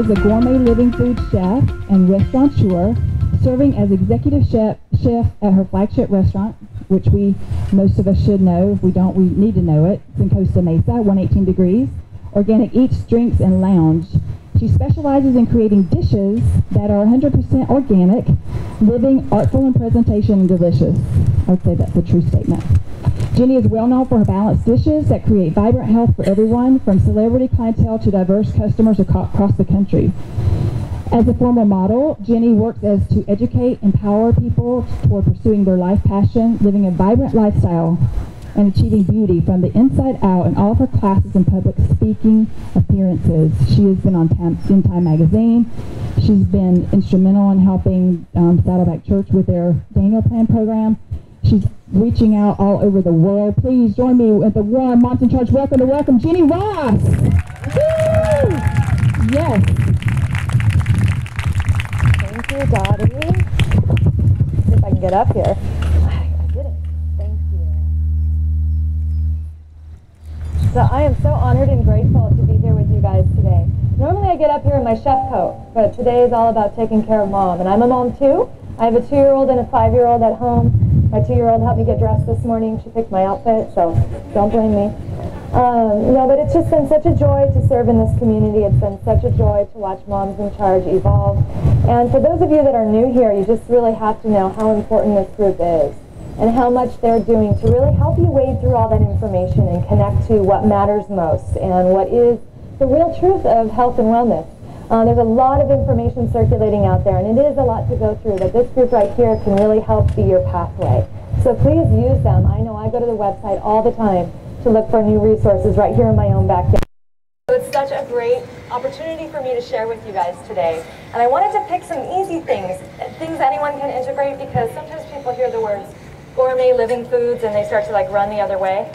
is a gourmet living food chef and restaurateur, serving as executive chef at her flagship restaurant, which most of us should know. If we don't, we need to know it. It's in Costa Mesa, 118 Degrees. Organic Eats, Drinks, and Lounge. She specializes in creating dishes that are 100% organic, living, artful in presentation, and delicious. I would say that's a true statement. Jenny is well known for her balanced dishes that create vibrant health for everyone, from celebrity clientele to diverse customers across the country. As a former model, Jenny works to educate, empower people toward pursuing their life passion, living a vibrant lifestyle, and achieving beauty from the inside out in all of her classes and public speaking appearances. She has been on Time Magazine. She's been instrumental in helping Saddleback Church with their Daniel Plan program. She's reaching out all over the world. Please join me at the Warren Monson Church. Welcome Jenny Ross. Woo! Yes. Thank you, Dottie. See if I can get up here. I did it. Thank you. So I am so honored and grateful to be here with you guys today. Normally I get up here in my chef coat, but today is all about taking care of Mom. And I'm a mom too. I have a 2-year-old and a 5-year-old at home. My 2-year-old helped me get dressed this morning. She picked my outfit, so don't blame me. No, but it's just been such a joy to serve in this community. It's been such a joy to watch Moms in Charge evolve. And for those of you that are new here, you just really have to know how important this group is and how much they're doing to really help you wade through all that information and connect to what matters most and what is the real truth of health and wellness. There's a lot of information circulating out there, and it is a lot to go through, but this group right here can really help be your pathway. So please use them. I know I go to the website all the time to look for new resources right here in my own backyard. So it's such a great opportunity for me to share with you guys today. And I wanted to pick some easy things anyone can integrate, because sometimes people hear the words gourmet living foods and they start to run the other way.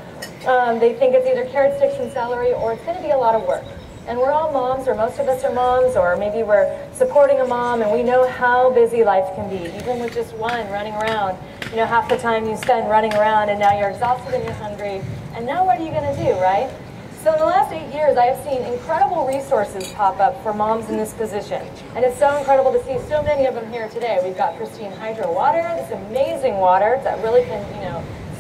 They think it's either carrot sticks and celery, or it's going to be a lot of work. And we're all moms, or most of us are moms, or maybe we're supporting a mom, and we know how busy life can be, even with just one running around. You know, half the time you spend running around, and now you're exhausted and you're hungry, and now what are you going to do, right? So in the last 8 years, I have seen incredible resources pop up for moms in this position, and it's so incredible to see so many of them here today. We've got Pristine Hydro water, this amazing water that really can,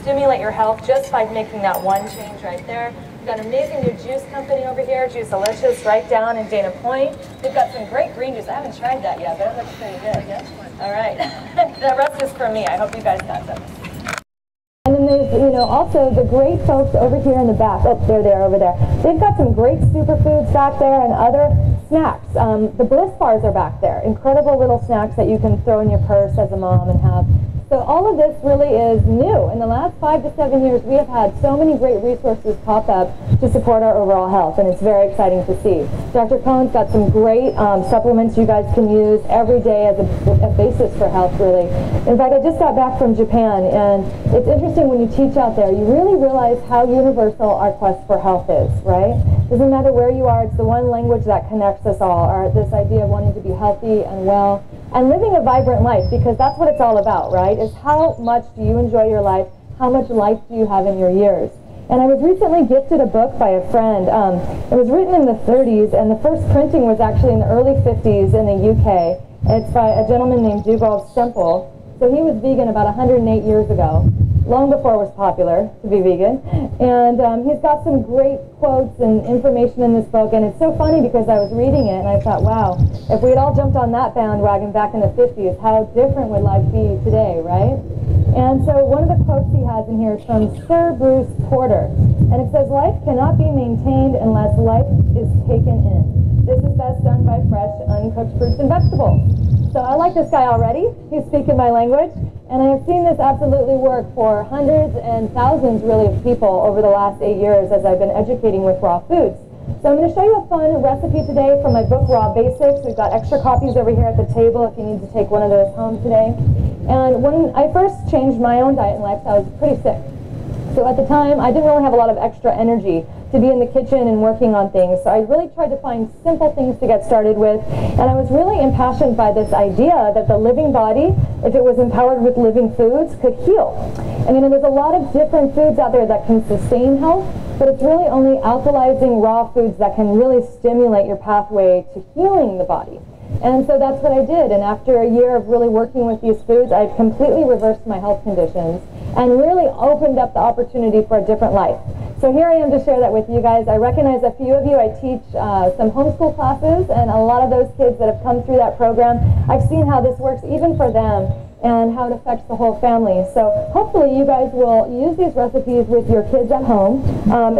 stimulate your health just by making that one change right there. We've got an amazing new juice company over here, Juicealicious, right down in Dana Point. We've got some great green juice. I haven't tried that yet, but it looks pretty good. Yeah? All right. The rest is for me. I hope you guys got some. And then there's, also the great folks over here in the back. Oh, they're over there. They've got some great superfoods back there and other snacks. The Bliss bars are back there. Incredible little snacks that you can throw in your purse as a mom and have. So all of this really is new. In the last 5 to 7 years, we have had so many great resources pop up to support our overall health, and it's very exciting to see. Dr. Cohen's got some great supplements you guys can use every day as a basis for health, really. In fact, I just got back from Japan, and it's interesting when you teach out there, you really realize how universal our quest for health is, right? Doesn't matter where you are, it's the one language that connects us all, this idea of wanting to be healthy and well, and living a vibrant life, because that's what it's all about, right? Is how much do you enjoy your life? How much life do you have in your years? And I was recently gifted a book by a friend. It was written in the 30s, and the first printing was actually in the early 50s in the UK. It's by a gentleman named Dugald Semple. So he was vegan about 108 years ago, long before it was popular to be vegan. And he's got some great quotes and information in this book, and it's so funny because I was reading it and I thought, wow, if we had all jumped on that bandwagon back in the 50s, how different would life be today, right? And so one of the quotes he has in here is from Sir Bruce Porter, and it says, "Life cannot be maintained unless life is taken in. This is best done by fresh, uncooked fruits and vegetables." So I like this guy already. He's speaking my language. And I have seen this absolutely work for hundreds and thousands, really, of people over the last 8 years as I've been educating with raw foods. So I'm going to show you a fun recipe today from my book, Raw Basics. We've got extra copies over here at the table if you need to take one of those home today. And when I first changed my own diet and lifestyle, I was pretty sick. So at the time, I didn't really have a lot of extra energy to be in the kitchen and working on things. So I really tried to find simple things to get started with. And I was really impassioned by this idea that the living body, if it was empowered with living foods, could heal. And there's a lot of different foods out there that can sustain health, but it's really only alkalizing raw foods that can really stimulate your pathway to healing the body. And so that's what I did. And after a year of really working with these foods, I completely reversed my health conditions and really opened up the opportunity for a different life. So here I am to share that with you guys. I recognize a few of you. I teach some homeschool classes, and a lot of those kids that have come through that program, I've seen how this works even for them and how it affects the whole family. So hopefully you guys will use these recipes with your kids at home.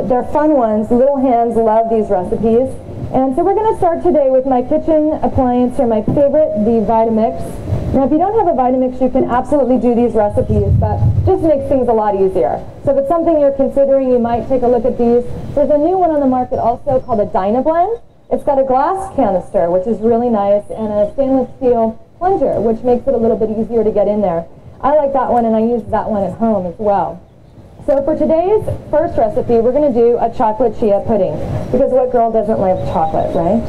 They're fun ones. Little hands love these recipes. And so we're going to start today with my kitchen appliance, or my favorite, the Vitamix. Now, if you don't have a Vitamix, you can absolutely do these recipes, but just makes things a lot easier. So if it's something you're considering, you might take a look at these. There's a new one on the market also called a Dynablend. It's got a glass canister, which is really nice, and a stainless steel plunger, which makes it a little bit easier to get in there. I like that one, and I use that one at home as well. So for today's first recipe, we're going to do a chocolate chia pudding, because what girl doesn't love chocolate, right?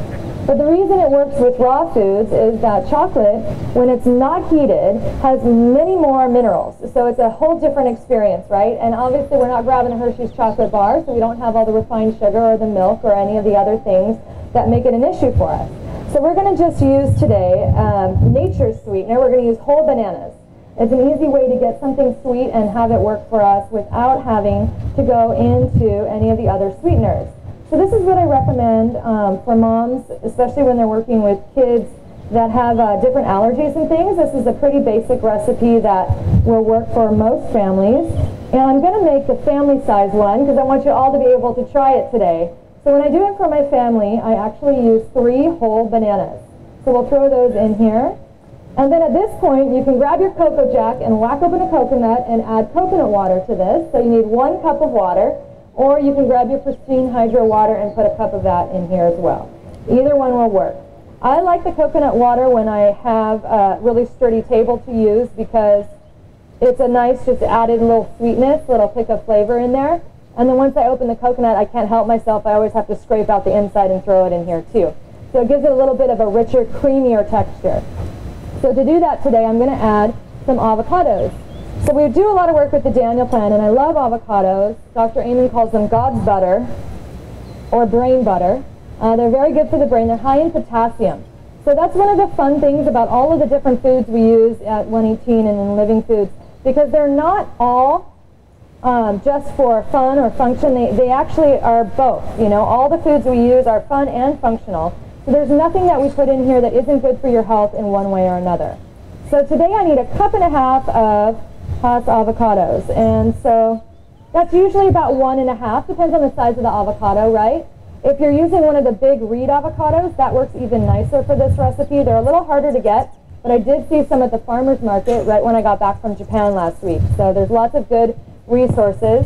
But the reason it works with raw foods is that chocolate, when it's not heated, has many more minerals. So it's a whole different experience, right? And obviously we're not grabbing a Hershey's chocolate bar, so we don't have all the refined sugar or the milk or any of the other things that make it an issue for us. So we're going to just use today nature's sweetener. We're going to use whole bananas. It's an easy way to get something sweet and have it work for us without having to go into any of the other sweeteners. So this is what I recommend for moms, especially when they're working with kids that have different allergies and things. This is a pretty basic recipe that will work for most families. And I'm going to make the family size one because I want you all to be able to try it today. So when I do it for my family, I actually use 3 whole bananas. So we'll throw those in here. And then at this point, you can grab your Cocoa Jack and whack open a coconut and add coconut water to this. So you need 1 cup of water, or you can grab your pristine hydro water and put a cup of that in here as well. Either one will work. I like the coconut water when I have a really sturdy table to use because it's a nice just added little sweetness, little pick of flavor in there. And then once I open the coconut, I can't help myself. I always have to scrape out the inside and throw it in here too. So it gives it a little bit of a richer, creamier texture. So to do that today, I'm going to add some avocados. So we do a lot of work with the Daniel Plan, and I love avocados. Dr. Amen calls them God's butter, or brain butter. They're very good for the brain. They're high in potassium. So that's one of the fun things about all of the different foods we use at 118 and in Living Foods, because they're not all just for fun or function. They actually are both. All the foods we use are fun and functional. So there's nothing that we put in here that isn't good for your health in one way or another. So today I need 1.5 cups of Hass avocados. And so that's usually about 1.5, depends on the size of the avocado, right? If you're using one of the big reed avocados, that works even nicer for this recipe. They're a little harder to get, but I did see some at the farmer's market right when I got back from Japan last week. So there's lots of good resources.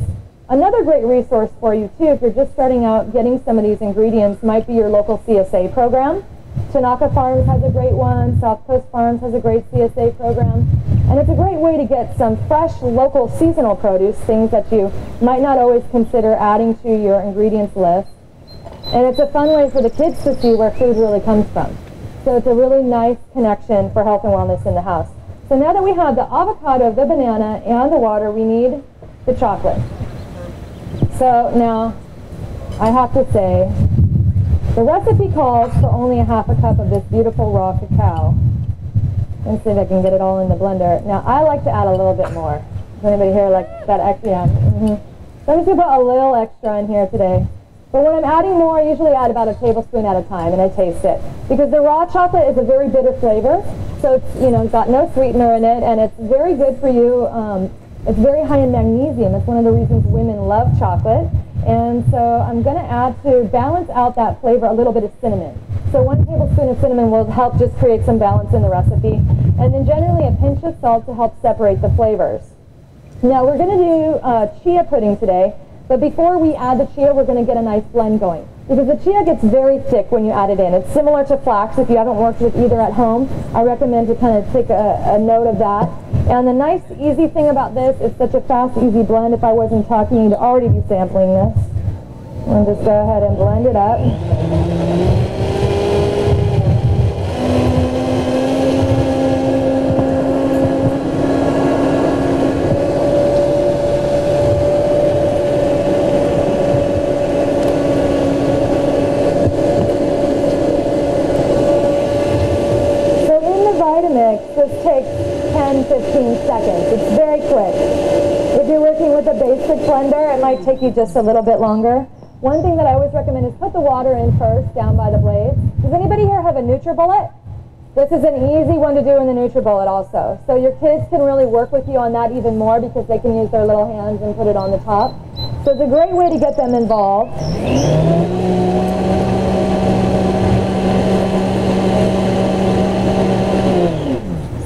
Another great resource for you too, if you're just starting out getting some of these ingredients, might be your local CSA program. Tanaka Farms has a great one, South Coast Farms has a great CSA program, and it's a great way to get some fresh local seasonal produce, things that you might not always consider adding to your ingredients list. And it's a fun way for the kids to see where food really comes from. So it's a really nice connection for health and wellness in the house. So now that we have the avocado, the banana, and the water, we need the chocolate. So now, I have to say, the recipe calls for only 1/2 cup of this beautiful raw cacao. Let's see if I can get it all in the blender. Now, I like to add a little bit more. Does anybody here like that extra? Yeah. So I'm just going to put a little extra in here today. But when I'm adding more, I usually add about a tablespoon at a time, and I taste it. Because the raw chocolate is a very bitter flavor, so it's got no sweetener in it, and it's very good for you. It's very high in magnesium. It's one of the reasons women love chocolate. And so I'm going to add, to balance out that flavor, a little bit of cinnamon. So 1 tablespoon of cinnamon will help just create some balance in the recipe. And then generally a pinch of salt to help separate the flavors. Now we're going to do chia pudding today. But before we add the chia, we're going to get a nice blend going. because the chia gets very thick when you add it in. It's similar to flax. If you haven't worked with either at home, I recommend to kind of take a note of that. And the nice, easy thing about this, it's such a fast, easy blend. If I wasn't talking, you'd already be sampling this. I'll just go ahead and blend it up. This takes 10-15 seconds. It's very quick. If you're working with a basic blender, it might take you just a little bit longer. One thing that I always recommend is put the water in first, down by the blades. Does anybody here have a NutriBullet? This is an easy one to do in the NutriBullet also. So your kids can really work with you on that even more because they can use their little hands and put it on the top. So it's a great way to get them involved.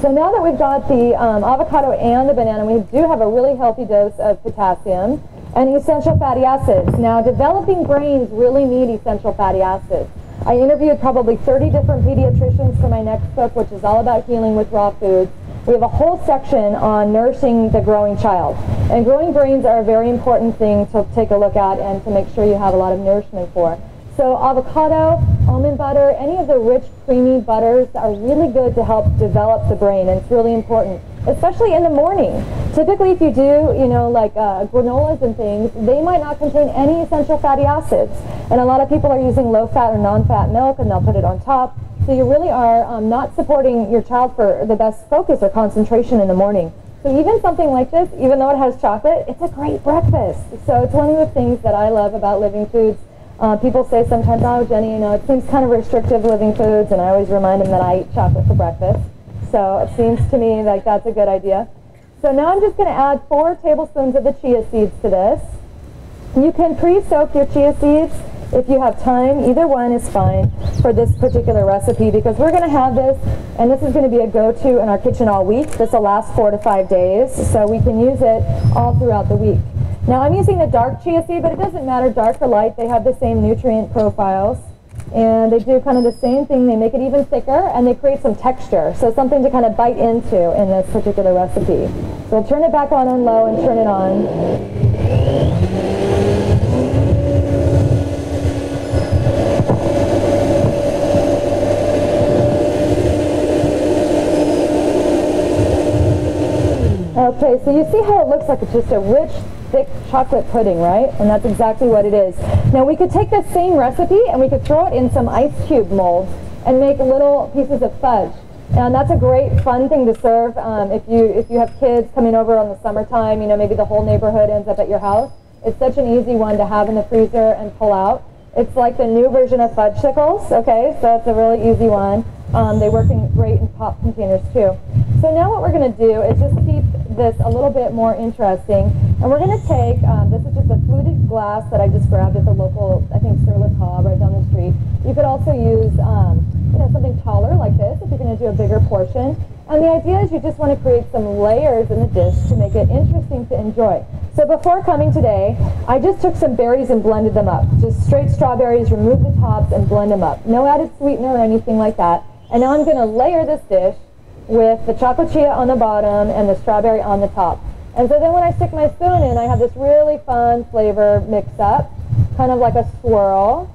So now that we've got the avocado and the banana, we do have a really healthy dose of potassium and essential fatty acids. Now, developing brains really need essential fatty acids. I interviewed probably 30 different pediatricians for my next book, which is all about healing with raw foods. We have a whole section on nourishing the growing child. And growing brains are a very important thing to take a look at and to make sure you have a lot of nourishment for. So avocado, almond butter, any of the rich, creamy butters are really good to help develop the brain, and it's really important, especially in the morning. Typically, if you do, you know, like granolas and things, they might not contain any essential fatty acids. And a lot of people are using low-fat or non-fat milk, and they'll put it on top. So you really are not supporting your child for the best focus or concentration in the morning. So even something like this, even though it has chocolate, it's a great breakfast. So it's one of the things that I love about living foods. People say sometimes, oh, Jenny, you know, it seems kind of restrictive living foods, and I always remind them that I eat chocolate for breakfast. So it seems to me like that's a good idea. So now I'm just going to add 4 tablespoons of the chia seeds to this. You can pre-soak your chia seeds if you have time. Either one is fine for this particular recipe because we're going to have this, and this is going to be a go-to in our kitchen all week. This will last 4 to 5 days, so we can use it all throughout the week. Now I'm using the dark chia seed, but it doesn't matter dark or light. They have the same nutrient profiles, and they do kind of the same thing. They make it even thicker, and they create some texture, so something to kind of bite into in this particular recipe. So we'll turn it back on low and turn it on. Okay, so you see how it looks like it's just a rich, thick chocolate pudding, right? And that's exactly what it is. Now we could take this same recipe and we could throw it in some ice cube molds and make little pieces of fudge. And that's a great fun thing to serve if you have kids coming over on the summertime, you know, maybe the whole neighborhood ends up at your house. It's such an easy one to have in the freezer and pull out. It's like the new version of fudgesicles, okay? So it's a really easy one. They work great in pop containers too. So now what we're going to do is just keep this a little bit more interesting. And we're going to take, this is just a fluted glass that I just grabbed at the local, I think, Sur La Table right down the street. You could also use you know, something taller like this if you're going to do a bigger portion. And the idea is you just want to create some layers in the dish to make it interesting to enjoy. So before coming today, I just took some berries and blended them up. Just straight strawberries, remove the tops, and blend them up. No added sweetener or anything like that. And now I'm going to layer this dish with the chocolate chia on the bottom and the strawberry on the top. And so then when I stick my spoon in, I have this really fun flavor mix up, kind of like a swirl.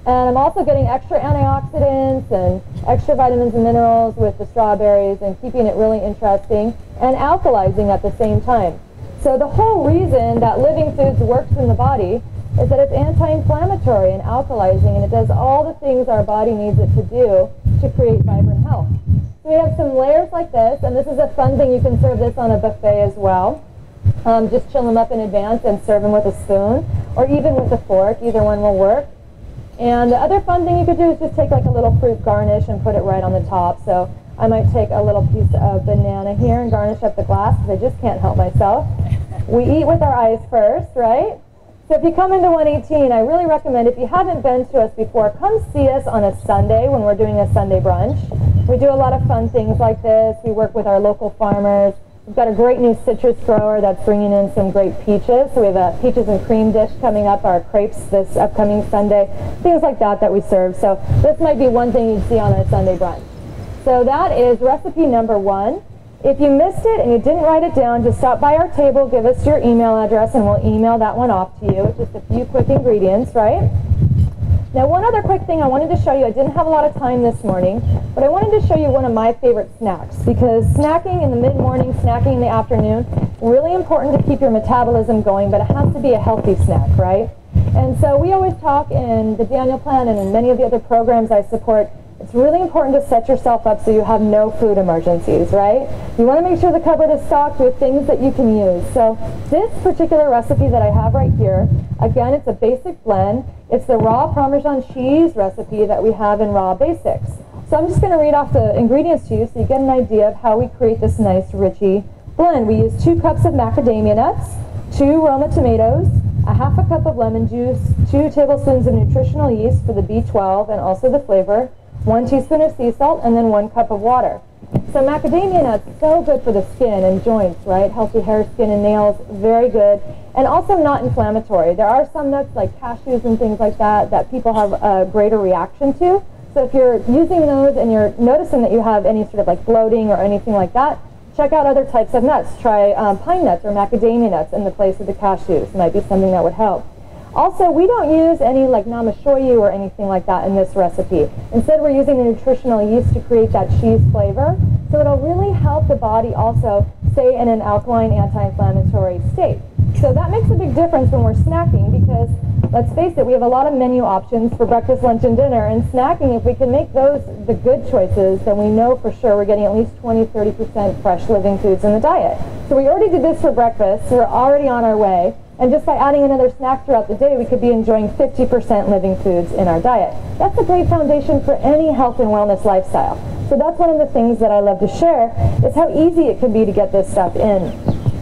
And I'm also getting extra antioxidants and extra vitamins and minerals with the strawberries and keeping it really interesting and alkalizing at the same time. So the whole reason that living foods works in the body is that it's anti-inflammatory and alkalizing, and it does all the things our body needs it to do to create vibrant health. So we have some layers like this, and this is a fun thing. You can serve this on a buffet as well. Just chill them up in advance and serve them with a spoon or even with a fork. Either one will work. And the other fun thing you could do is just take like a little fruit garnish and put it right on the top. So I might take a little piece of banana here and garnish up the glass because I just can't help myself. We eat with our eyes first, right? So if you come into 118, I really recommend, if you haven't been to us before, come see us on a Sunday when we're doing a Sunday brunch. We do a lot of fun things like this. We work with our local farmers. We've got a great new citrus grower that's bringing in some great peaches. So we have a peaches and cream dish coming up, our crepes this upcoming Sunday, things like that that we serve. So this might be one thing you'd see on our Sunday brunch. So that is recipe number 1. If you missed it and you didn't write it down, just stop by our table, give us your email address, and we'll email that one off to you. It's just a few quick ingredients, right? Now, one other quick thing I wanted to show you. I didn't have a lot of time this morning, but I wanted to show you one of my favorite snacks, because snacking in the mid-morning, snacking in the afternoon, really important to keep your metabolism going, but it has to be a healthy snack, right? And so we always talk in the Daniel Plan and in many of the other programs I support, it's really important to set yourself up so you have no food emergencies, right? You want to make sure the cupboard is stocked with things that you can use. So this particular recipe that I have right here, again, it's a basic blend. It's the raw Parmesan cheese recipe that we have in Raw Basics. So I'm just going to read off the ingredients to you so you get an idea of how we create this nice, richy blend. We use 2 cups of macadamia nuts, 2 Roma tomatoes, a half a cup of lemon juice, 2 tablespoons of nutritional yeast for the B12 and also the flavor, 1 teaspoon of sea salt, and then 1 cup of water. So macadamia nuts, so good for the skin and joints, right? Healthy hair, skin, and nails, very good. And also not inflammatory. There are some nuts like cashews and things like that that people have a greater reaction to. So if you're using those and you're noticing that you have any sort of like bloating or anything like that, check out other types of nuts. Try pine nuts or macadamia nuts in the place of the cashews. It might be something that would help. Also, we don't use any like namashoyu or anything like that in this recipe. Instead, we're using the nutritional yeast to create that cheese flavor. So it'll really help the body also stay in an alkaline, anti-inflammatory state. So that makes a big difference when we're snacking, because let's face it, we have a lot of menu options for breakfast, lunch, and dinner. And snacking, if we can make those the good choices, then we know for sure we're getting at least 20-30% fresh living foods in the diet. So we already did this for breakfast, so we're already on our way. And just by adding another snack throughout the day, we could be enjoying 50% living foods in our diet. That's a great foundation for any health and wellness lifestyle. So that's one of the things that I love to share, is how easy it can be to get this stuff in.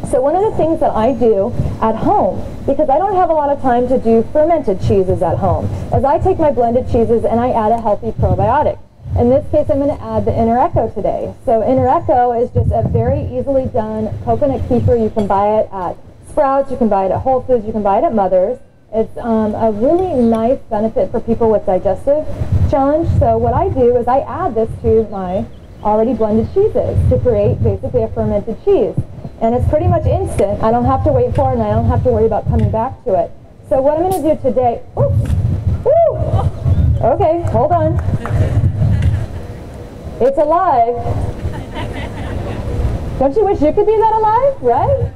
So one of the things that I do at home, because I don't have a lot of time to do fermented cheeses at home, is I take my blended cheeses and I add a healthy probiotic. In this case, I'm going to add the Inner Echo today. So Inner Echo is just a very easily done coconut kefir. You can buy it at Sprouts, you can buy it at Whole Foods, you can buy it at Mother's. It's a really nice benefit for people with digestive challenge. So what I do is I add this to my already blended cheeses to create basically a fermented cheese. And it's pretty much instant. I don't have to wait for it, and I don't have to worry about coming back to it. So what I'm going to do today, okay, hold on. It's alive. Don't you wish you could be that alive, right?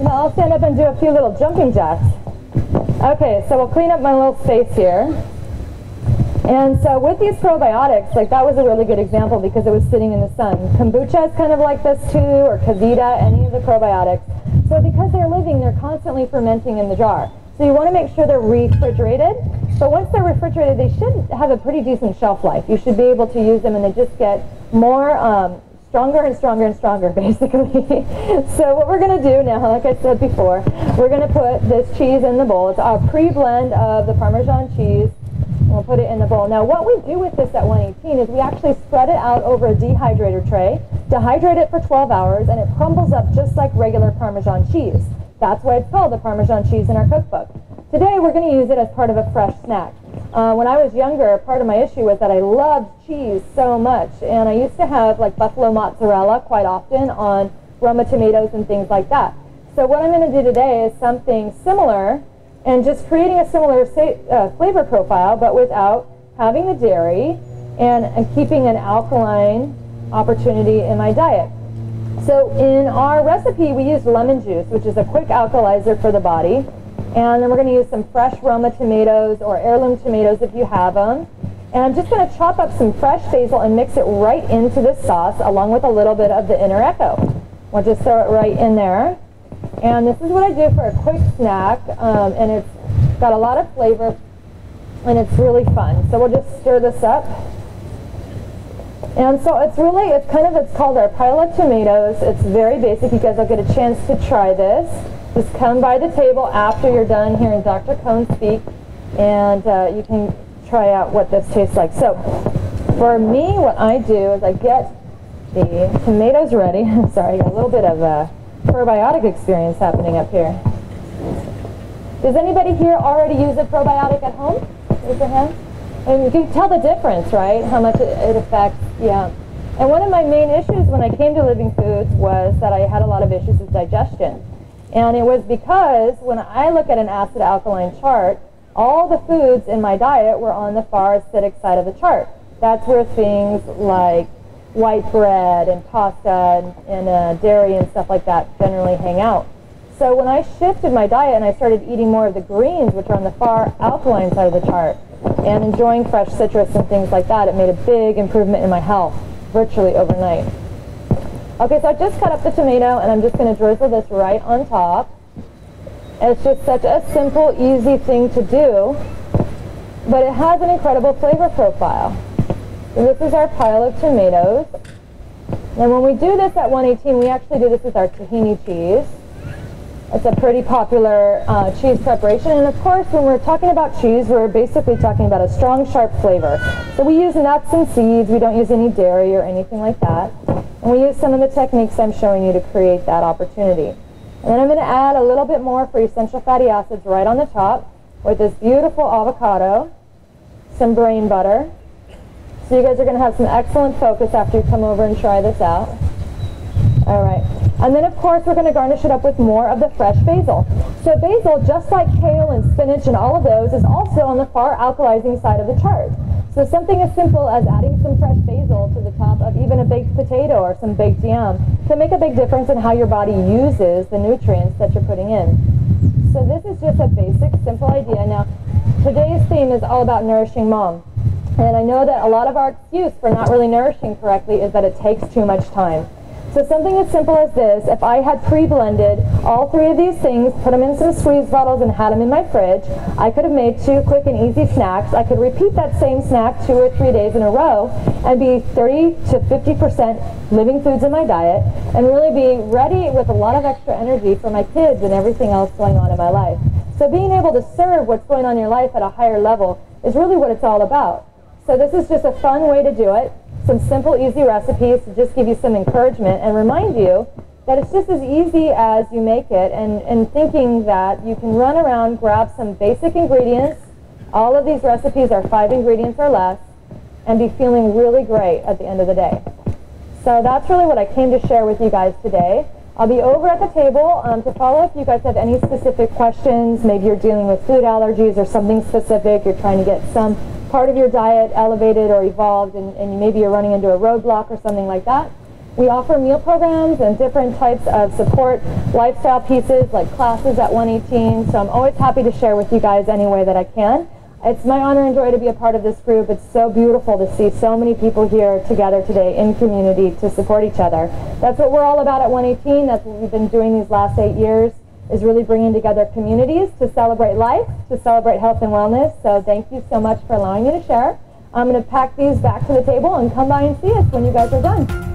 Well, I'll stand up and do a few little jumping jacks. Okay, so we'll clean up my little space here. And so with these probiotics, like that was a really good example because it was sitting in the sun. Kombucha is kind of like this too, or Kavita, any of the probiotics. So because they're living, they're constantly fermenting in the jar. So you want to make sure they're refrigerated. But once they're refrigerated, they should have a pretty decent shelf life. You should be able to use them and they just get more stronger and stronger and stronger, basically. So what we're going to do now, like I said before, we're going to put this cheese in the bowl. It's our pre-blend of the Parmesan cheese. We'll put it in the bowl. Now what we do with this at 118 is we actually spread it out over a dehydrator tray, dehydrate it for 12 hours, and it crumbles up just like regular Parmesan cheese. That's why it's called the Parmesan cheese in our cookbook. Today we're going to use it as part of a fresh snack. When I was younger, part of my issue was that I loved cheese so much, and I used to have like buffalo mozzarella quite often on Roma tomatoes and things like that. So what I'm going to do today is something similar, and just creating a similar flavor profile, but without having the dairy and keeping an alkaline opportunity in my diet. So in our recipe, we used lemon juice, which is a quick alkalizer for the body. And then we're going to use some fresh Roma tomatoes or heirloom tomatoes if you have them. And I'm just going to chop up some fresh basil and mix it right into this sauce along with a little bit of the Inner Echo. We'll just throw it right in there. And this is what I do for a quick snack, and it's got a lot of flavor and it's really fun. So we'll just stir this up. And so it's called our pile of tomatoes. It's very basic. You guys will get a chance to try this. Just come by the table after you're done hearing Dr. Cohn speak, and you can try out what this tastes like. So for me, what I do is I get the tomatoes ready. Sorry, got a little bit of a probiotic experience happening up here. Does anybody here already use a probiotic at home? Raise your hand. And you can tell the difference, right? How much it affects, yeah. And one of my main issues when I came to Living Foods was that I had a lot of issues with digestion. And it was because when I look at an acid alkaline chart, all the foods in my diet were on the far acidic side of the chart. That's where things like white bread and pasta and dairy and stuff like that generally hang out. So when I shifted my diet and I started eating more of the greens, which are on the far alkaline side of the chart, and enjoying fresh citrus and things like that, it made a big improvement in my health, virtually overnight. Okay, so I just cut up the tomato and I'm just going to drizzle this right on top. It's just such a simple, easy thing to do, but it has an incredible flavor profile. So this is our pile of tomatoes. And when we do this at 118, we actually do this with our tahini cheese. It's a pretty popular cheese preparation, and of course when we're talking about cheese, we're basically talking about a strong, sharp flavor. So we use nuts and seeds, we don't use any dairy or anything like that, and we use some of the techniques I'm showing you to create that opportunity. And then I'm going to add a little bit more for essential fatty acids right on the top with this beautiful avocado, some brain butter. So you guys are going to have some excellent focus after you come over and try this out. All right. And then, of course, we're going to garnish it up with more of the fresh basil. So basil, just like kale and spinach and all of those, is also on the far alkalizing side of the chart. So something as simple as adding some fresh basil to the top of even a baked potato or some baked yam can make a big difference in how your body uses the nutrients that you're putting in. So this is just a basic, simple idea. Now, today's theme is all about nourishing mom. And I know that a lot of our excuse for not really nourishing correctly is that it takes too much time. So something as simple as this, if I had pre-blended all three of these things, put them in some squeeze bottles and had them in my fridge, I could have made 2 quick and easy snacks. I could repeat that same snack 2 or 3 days in a row and be 30 to 50% living foods in my diet and really be ready with a lot of extra energy for my kids and everything else going on in my life. So being able to serve what's going on in your life at a higher level is really what it's all about. So this is just a fun way to do it. Some simple, easy recipes to just give you some encouragement and remind you that it's just as easy as you make it, and thinking that you can run around, grab some basic ingredients. All of these recipes are 5 ingredients or less, and be feeling really great at the end of the day. So that's really what I came to share with you guys today. I'll be over at the table to follow if you guys have any specific questions. Maybe you're dealing with food allergies or something specific. You're trying to get some part of your diet elevated or evolved, and maybe you're running into a roadblock or something like that. We offer meal programs and different types of support lifestyle pieces like classes at 118, so I'm always happy to share with you guys any way that I can. It's my honor and joy to be a part of this group. It's so beautiful to see so many people here together today in community to support each other. That's what we're all about at 118. That's what we've been doing these last 8 years, is really bringing together communities to celebrate life, to celebrate health and wellness. So thank you so much for allowing me to share. I'm going to pack these back to the table and come by and see us when you guys are done.